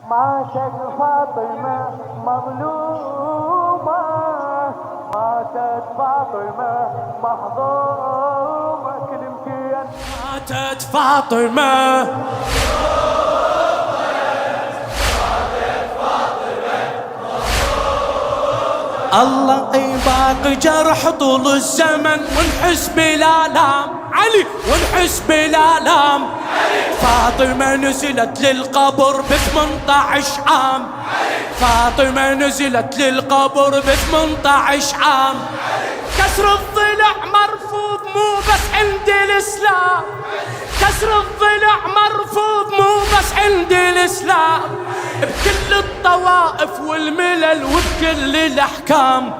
ماتت فاطمة مظلومة، ماتت فاطمة مهضومة، كلمتين ماتت فاطمة الله يباقي جرح طول الزمن ونحس بالآلام علي، ونحس بالآلام. فاطمة نزلت للقبر ب18 عام، فاطمة نزلت للقبر ب18 عام. كسر الضلع مرفوض مو بس عند الإسلام، كسر الضلع مرفوض مو بس عند الإسلام، بكل الطوائف والملل وبكل الأحكام.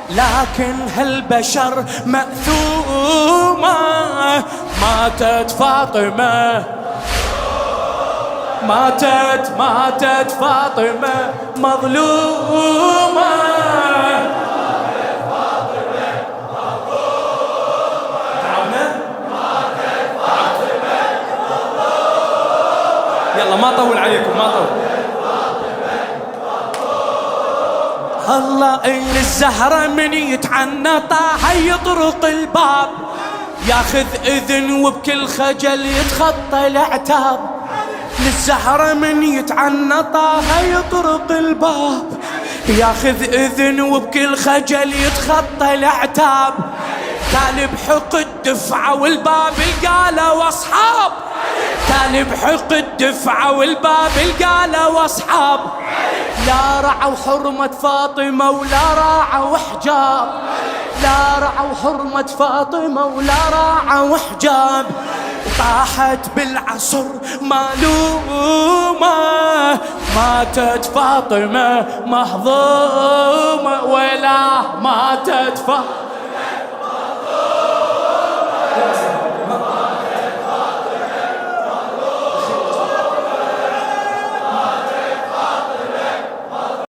لكن هالبشر مأثومة، ماتت فاطمة، ماتت فاطمة مظلومة. يلا ما طول عليكم، ما طول. الله إن الزهرة من يتعنى طه يطرق الباب، ياخذ إذن وبكل خجل يتخطى الأعتاب. للزهرة من يتعنى طه يطرق الباب، ياخذ إذن وبكل خجل يتخطى الأعتاب. تالي بحق الدفعة والباب القالة واصحاب، تالي بحق الدفعة والباب القالة واصحاب. لا رعوا حرمة فاطمة ولا راعوا حجاب، لا رعوا حرمة فاطمة ولا راعوا حجاب. طاحت بالعصر مالومة، ماتت فاطمة مهضومة، ولا ماتت فاطمة.